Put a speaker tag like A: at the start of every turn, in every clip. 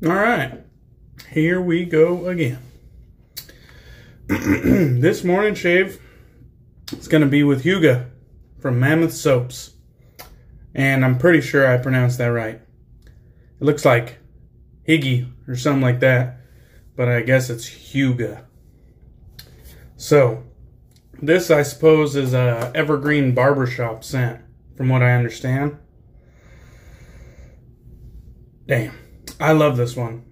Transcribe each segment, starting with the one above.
A: All right, here we go again. This morning shave is going to be with Hygge from Mammoth Soaps. And I'm pretty sure I pronounced that right. It looks like Hygge or something like that, but I guess it's Hygge. So, this I suppose is a evergreen barbershop scent, from what I understand. Damn, I love this one.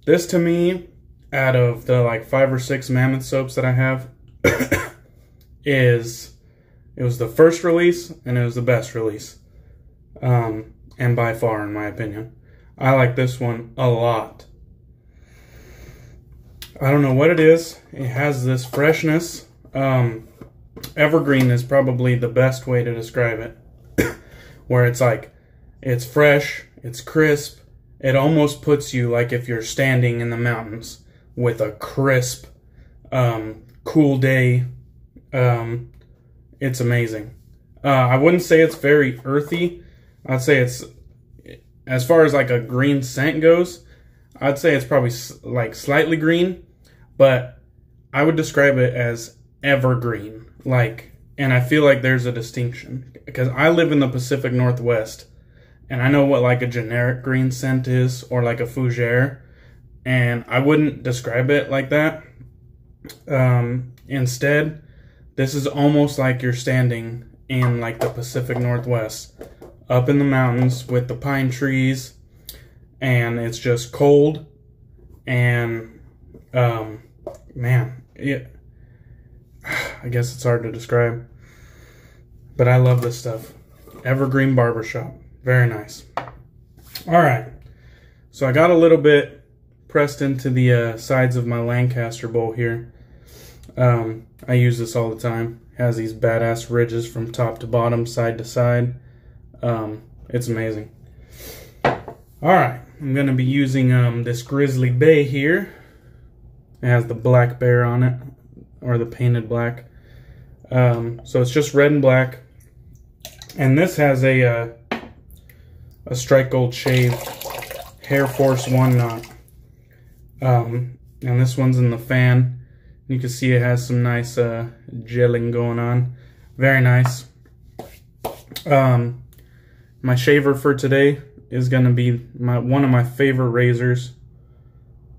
A: This to me, out of the like 5 or 6 Mammoth soaps that I have, it was the first release and it was the best release. And by far, in my opinion. I like this one a lot. I don't know what it is. It has this freshness. Evergreen is probably the best way to describe it. Where it's like, it's fresh, it's crisp. It almost puts you like if you're standing in the mountains with a crisp, cool day. It's amazing. I wouldn't say it's very earthy. I'd say it's, as far as like a green scent goes, I'd say it's probably like slightly green, but I would describe it as evergreen. Like, and I feel like there's a distinction because I live in the Pacific Northwest and I know what like a generic green scent is or like a fougere, and I wouldn't describe it like that. Instead, this is almost like you're standing in like the Pacific Northwest, up in the mountains with the pine trees, and it's just cold, and man, I guess it's hard to describe, but I love this stuff. Evergreen barbershop, very nice. All right, so I got a little bit pressed into the sides of my Lancaster bowl here. I use this all the time. It has these badass ridges from top to bottom, side to side. It's amazing. Alright, I'm going to be using this Grizzly Bay here. It has the black bear on it, or the painted black. So it's just red and black. And this has a Schick Gold shave Hair Force 1 knot. And this one's in the fan. You can see it has some nice gelling going on. Very nice. My shaver for today is going to be one of my favorite razors,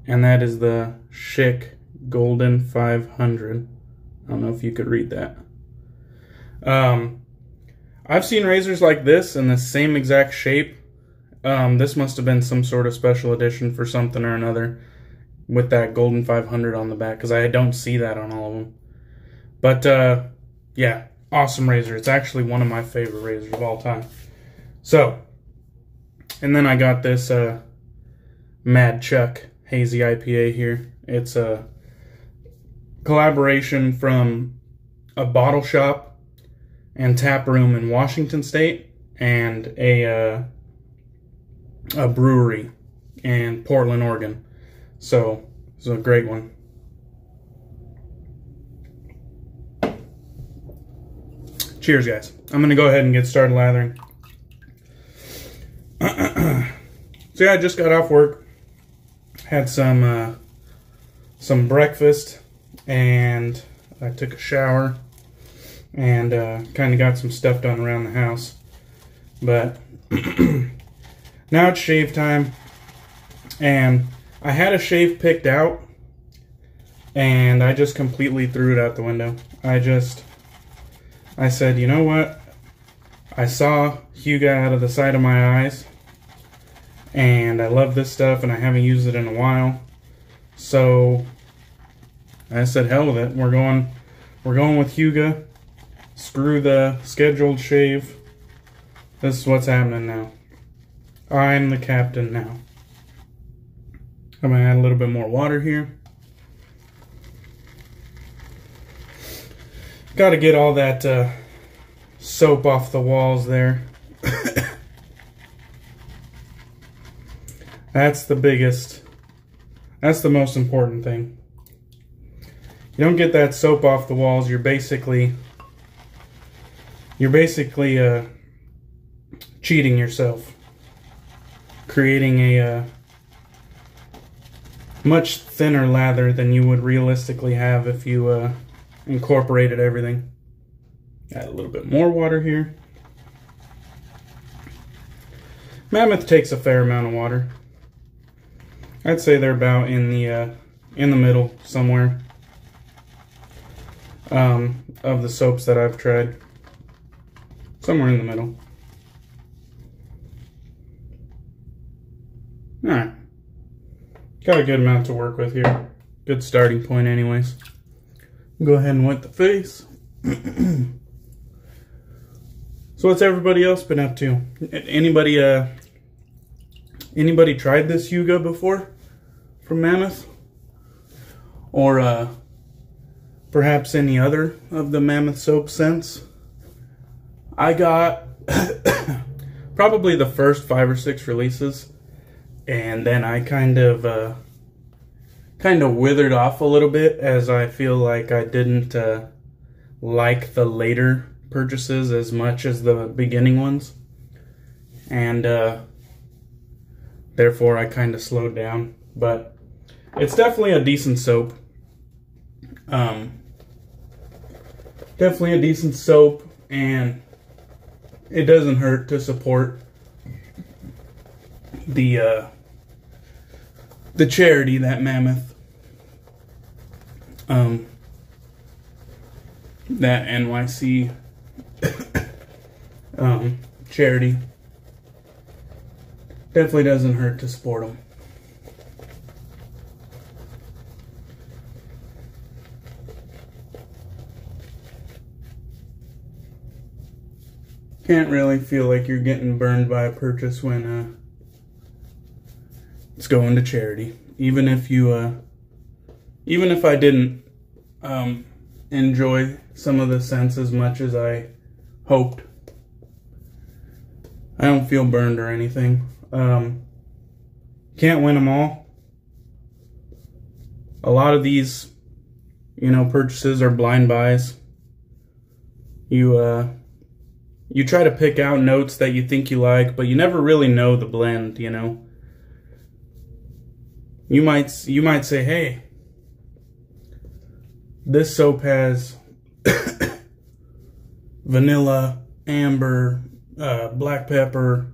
A: and that is the Schick Golden 500. I don't know if you could read that. I've seen razors like this in the same exact shape. This must have been some sort of special edition for something or another with that Golden 500 on the back, because I don't see that on all of them. But yeah, awesome razor. It's actually one of my favorite razors of all time. So, and then I got this Mad Chuck Hazy IPA here. It's a collaboration from a bottle shop and tap room in Washington State and a brewery in Portland, Oregon. So, it's a great one. Cheers, guys. I'm going to go ahead and get started lathering. So yeah, I just got off work, had some breakfast, and I took a shower, and kind of got some stuff done around the house. But now it's shave time, and I had a shave picked out, and I just completely threw it out the window. I said, you know what? I saw Hygge out of the side of my eyes, and I love this stuff, and I haven't used it in a while. So I said, hell with it. We're going with Hygge. Screw the scheduled shave. This is what's happening now. I'm the captain now. I'm gonna add a little bit more water here. Got to get all that soap off the walls there. That's the biggest. That's the most important thing. You don't get that soap off the walls, you're basically cheating yourself, creating a much thinner lather than you would realistically have if you incorporated everything. Add a little bit more water here. Mammoth takes a fair amount of water. I'd say they're about in the middle somewhere of the soaps that I've tried. Somewhere in the middle. Alright. Got a good amount to work with here. Good starting point anyways. Go ahead and wet the face. So what's everybody else been up to? Anybody tried this Hygge before from Mammoth? Or perhaps any other of the Mammoth soap scents? I got probably the first 5 or 6 releases, and then I kind of withered off a little bit, as I feel like I didn't like the later purchases as much as the beginning ones, and therefore I kind of slowed down. But it's definitely a decent soap. Definitely a decent soap, and it doesn't hurt to support the charity that Mammoth, that NYC charity. Definitely doesn't hurt to support them. Can't really feel like you're getting burned by a purchase when it's going to charity. Even if you, even if I didn't enjoy some of the scents as much as I hoped, I don't feel burned or anything. Can't win them all. A lot of these, purchases are blind buys. You try to pick out notes that you think you like, but you never really know the blend, You might say, hey, this soap has vanilla, amber, black pepper,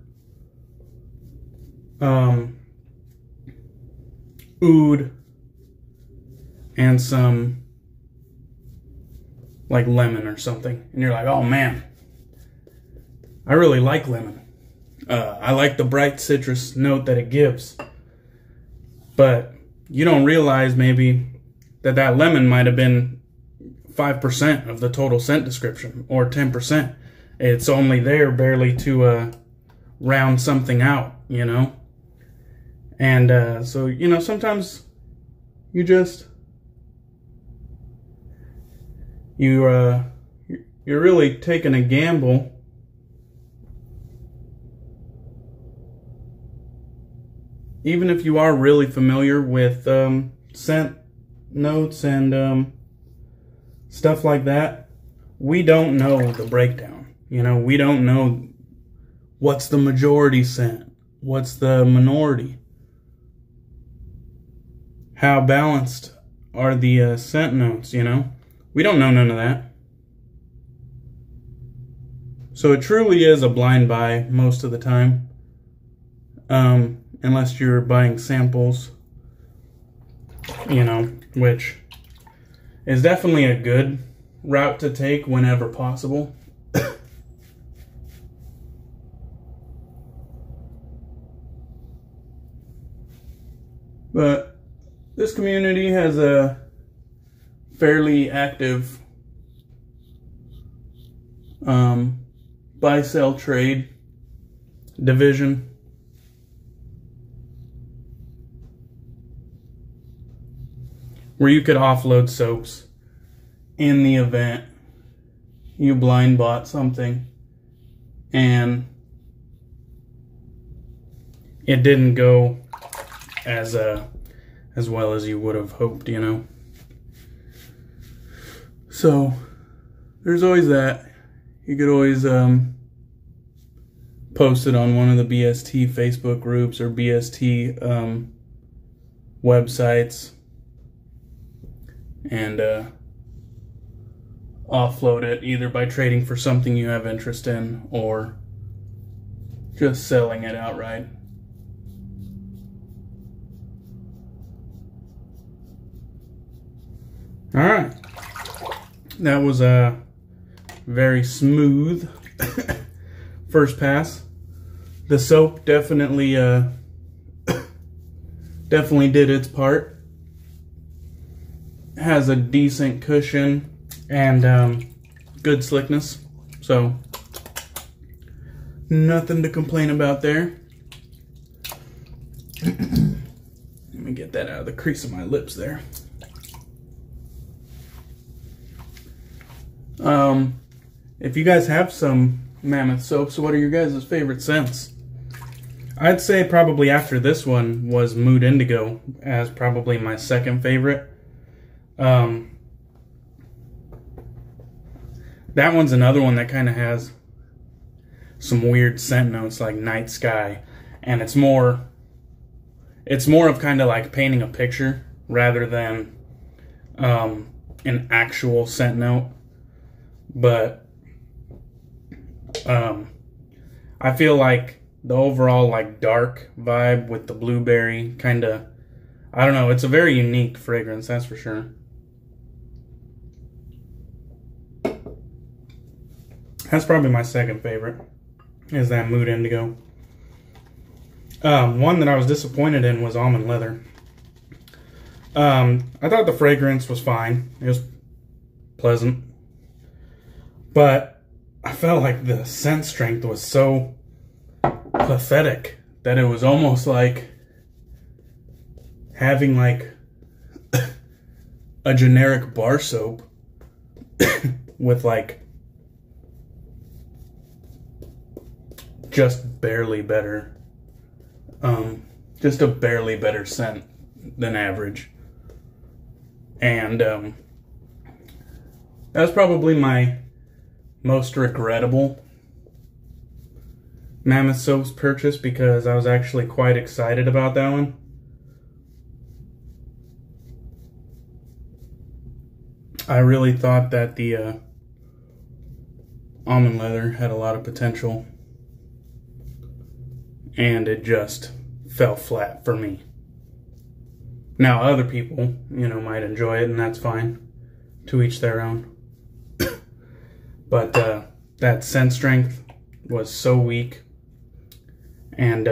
A: oud, and some like lemon or something. And you're like, oh man, I really like lemon. I like the bright citrus note that it gives. But you don't realize maybe that lemon might have been 5% of the total scent description, or 10%. It's only there barely to round something out, And so, sometimes you're really taking a gamble. Even if you are really familiar with scent notes and stuff like that, we don't know the breakdown. We don't know what's the majority scent, what's the minority, how balanced are the scent notes, We don't know none of that. So it truly is a blind buy most of the time. Unless you're buying samples, which is definitely a good route to take whenever possible. But this community has a fairly active buy-sell trade division. Where you could offload soaps in the event you blind bought something and it didn't go as well as you would have hoped, So there's always that. You could always post it on one of the BST Facebook groups or BST websites and offload it either by trading for something you have interest in or just selling it outright. All right, that was a very smooth first pass. The soap definitely did its part. Has a decent cushion and good slickness, so nothing to complain about there. Let me get that out of the crease of my lips there. If you guys have some Mammoth soaps, what are your guys' favorite scents? I'd say probably after this one was Mood Indigo as probably my second favorite. That one's another one that kind of has some weird scent notes like night sky, and it's more of kind of like painting a picture rather than an actual scent note. But I feel like the overall like dark vibe with the blueberry kind of, I don't know, it's a very unique fragrance, that's for sure. That's probably my second favorite, is that Mood Indigo. One that I was disappointed in was Almond Leather. I thought the fragrance was fine. It was pleasant. But I felt like the scent strength was so pathetic that it was almost like having like a generic bar soap with like just barely better, just a barely better scent than average. And that was probably my most regrettable Mammoth Soaps purchase, because I was actually quite excited about that one. I really thought that the Almond Leather had a lot of potential, and it just fell flat for me. Now other people, you know, might enjoy it, and that's fine. To each their own. But that scent strength was so weak, and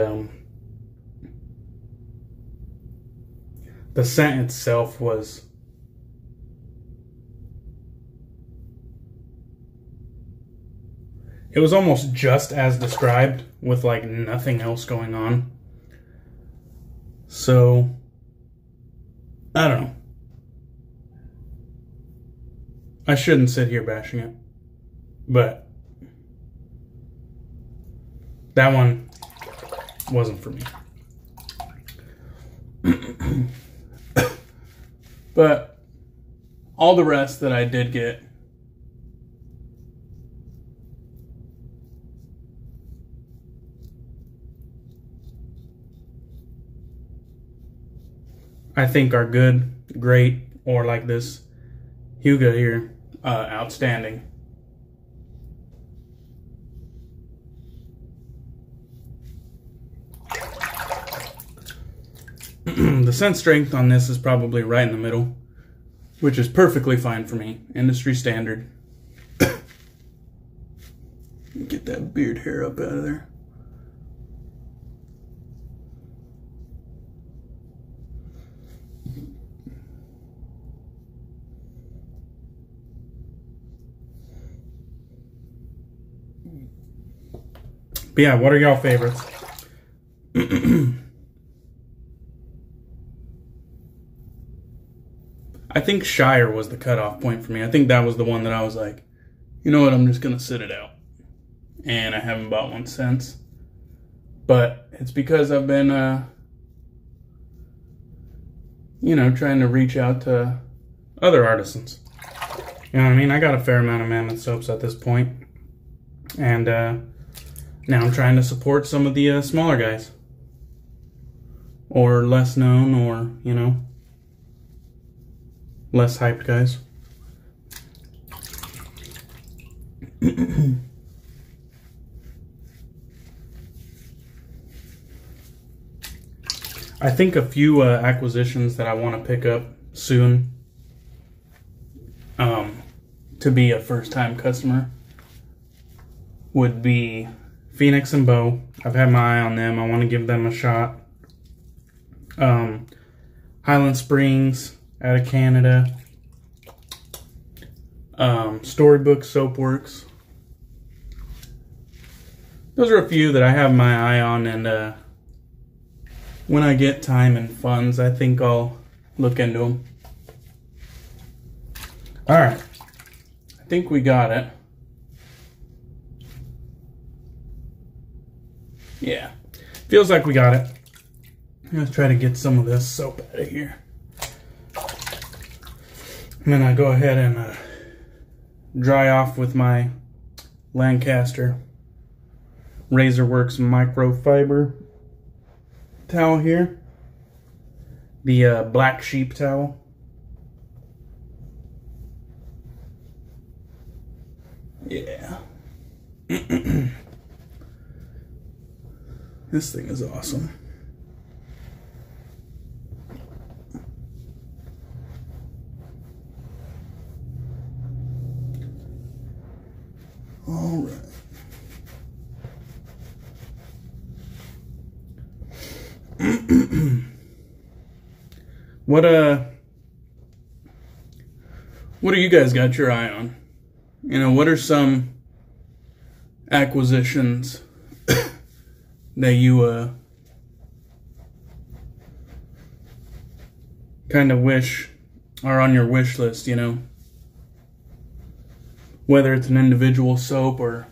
A: the scent itself was almost just as described, with like nothing else going on. So I don't know. I shouldn't sit here bashing it, but that one wasn't for me. But all the rest that I did get, I think are good, great, or like this Hygge here, outstanding. The scent strength on this is probably right in the middle, which is perfectly fine for me. Industry standard. Get that beard hair up out of there. But yeah, what are y'all favorites? I think Shire was the cutoff point for me. I think that was the one that I was like, you know what, I'm just going to sit it out. And I haven't bought one since. But it's because I've been, you know, trying to reach out to other artisans. You know what I mean? I got a fair amount of Mammoth soaps at this point. And now I'm trying to support some of the smaller guys. or less known, or, you know, less hyped guys. I think a few acquisitions that I want to pick up soon to be a first-time customer would be Phoenix and Bow. I've had my eye on them. I want to give them a shot. Highland Springs out of Canada. Storybook Soap Works. Those are a few that I have my eye on, and when I get time and funds, I think I'll look into them. Alright. I think we got it. Yeah. Feels like we got it. Let's try to get some of this soap out of here. And then I go ahead and dry off with my Lancaster Razorworks microfiber towel here. The black sheep towel. Yeah. This thing is awesome. All right. What do you guys got your eye on? You know, what are some acquisitions that you kind of wish are on your wish list, you know? Whether it's an individual soap or,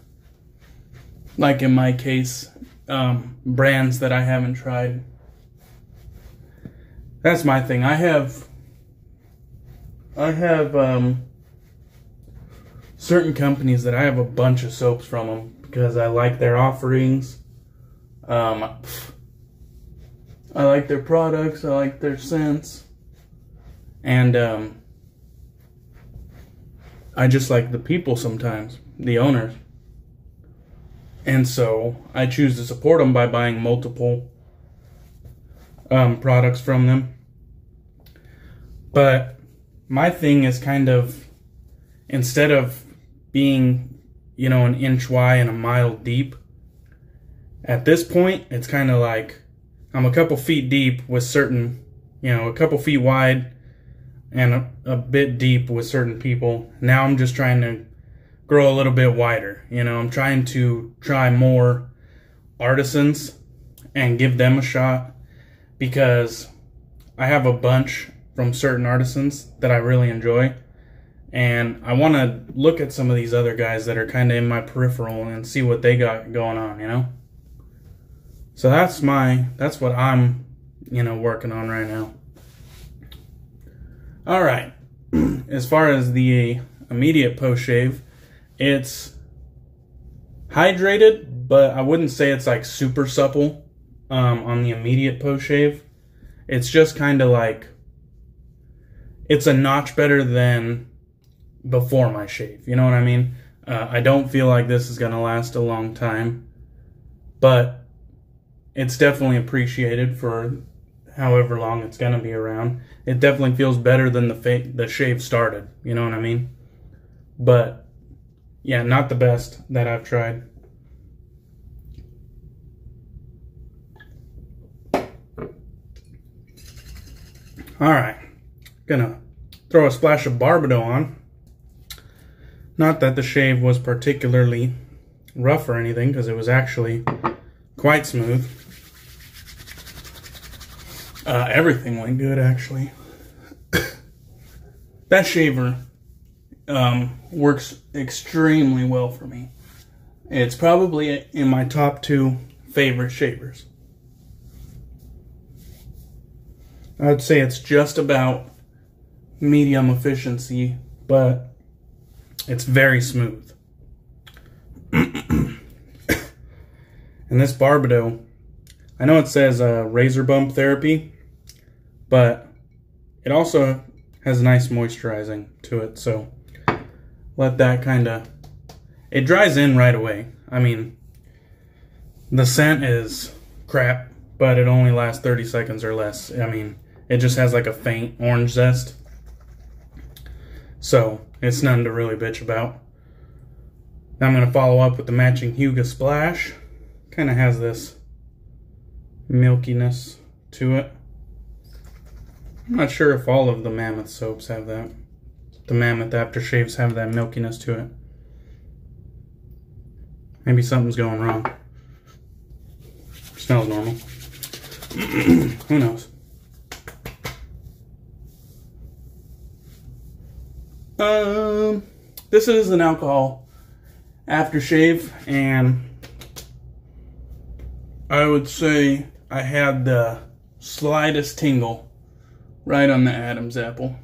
A: like in my case, brands that I haven't tried. That's my thing. I have certain companies that I have a bunch of soaps from them because I like their offerings. I like their products. I like their scents. And I just like the people sometimes, the owners. And so I choose to support them by buying multiple products from them. But my thing is kind of, instead of being, you know, an inch wide and a mile deep, at this point, it's kind of like I'm a couple feet deep with certain, you know, a couple feet wide and a bit deep with certain people. Now I'm just trying to grow a little bit wider. You know, I'm trying to try more artisans and give them a shot, because I have a bunch from certain artisans that I really enjoy, and I want to look at some of these other guys that are kind of in my peripheral and see what they got going on, you know? So that's what I'm, you know, working on right now. All right. As far as the immediate post shave, it's hydrated, but I wouldn't say it's like super supple on the immediate post shave. It's just kind of like, it's a notch better than before my shave. You know what I mean? I don't feel like this is going to last a long time, but it's definitely appreciated for however long it's going to be around. It definitely feels better than the shave started. You know what I mean? But yeah, not the best that I've tried. Alright, gonna throw a splash of Barbado on. Not that the shave was particularly rough or anything, because it was actually quite smooth. Everything went good, actually. That shaver works extremely well for me. It's probably in my top 2 favorite shavers. I'd say it's just about medium efficiency, but it's very smooth. And this Barbado, I know it says razor bump therapy, but it also has nice moisturizing to it, so let that kind of... It dries in right away. I mean, the scent is crap, but it only lasts 30 seconds or less. I mean, it just has like a faint orange zest. So, it's nothing to really bitch about. Now I'm going to follow up with the matching Hygge Splash. Kind of has this milkiness to it. I'm not sure if all of the Mammoth soaps have that. The Mammoth Aftershaves have that milkiness to it. Maybe something's going wrong. Smells normal. Who knows? This is an alcohol aftershave, and I would say I had the slightest tingle right on the Adam's apple.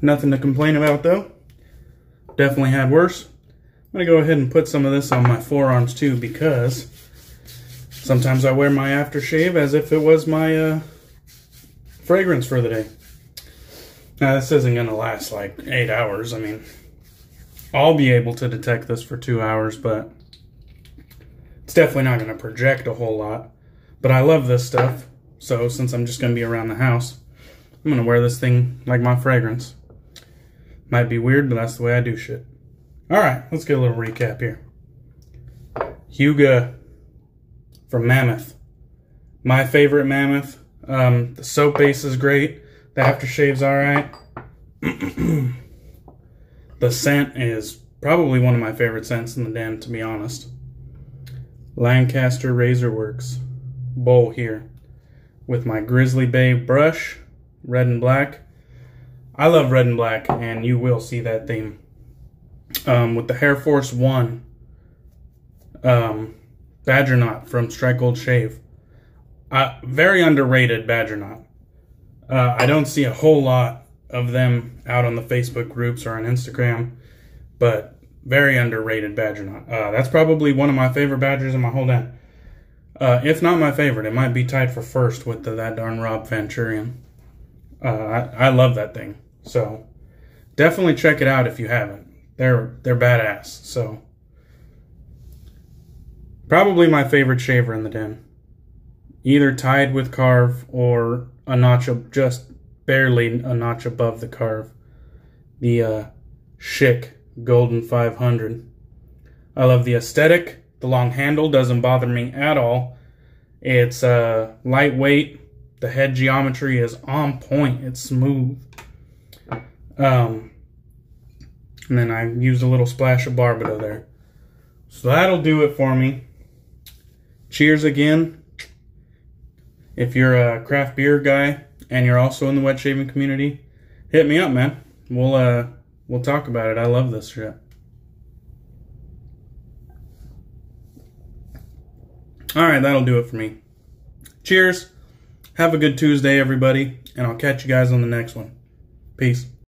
A: Nothing to complain about though. Definitely had worse. I'm going to go ahead and put some of this on my forearms too, because sometimes I wear my aftershave as if it was my fragrance for the day. Now this isn't going to last like 8 hours. I mean, I'll be able to detect this for 2 hours, but it's definitely not going to project a whole lot. But I love this stuff, so since I'm just going to be around the house, I'm going to wear this thing like my fragrance. Might be weird, but that's the way I do shit. Alright, let's get a little recap here. Hygge from Mammoth. My favorite Mammoth. The soap base is great. The aftershave's alright. The scent is probably one of my favorite scents in the den, to be honest. Lancaster Razor Works bowl here with my Grizzly Bay brush, red and black. I love red and black, and you will see that theme. With the Hair Force 1 Badger Knot from Schick Golden Shave. Very underrated Badger Knot. I don't see a whole lot of them out on the Facebook groups or on Instagram, but very underrated Badger Knot. That's probably one of my favorite badgers in my whole den. If not my favorite, it might be tied for first with That Darn Rob Venturian. I love that thing. So definitely check it out if you haven't. They're badass. So probably my favorite shaver in the den. Either tied with carve or a notch up, just barely a notch above the carve. The Schick Golden500. I love the aesthetic. The long handle doesn't bother me at all. It's lightweight. The head geometry is on point. It's smooth. And then I used a little splash of Barbados there. So that'll do it for me. Cheers again. If you're a craft beer guy and you're also in the wet shaving community, hit me up, man. We'll talk about it. I love this shit. Alright, that'll do it for me. Cheers. Have a good Tuesday, everybody, and I'll catch you guys on the next one. Peace.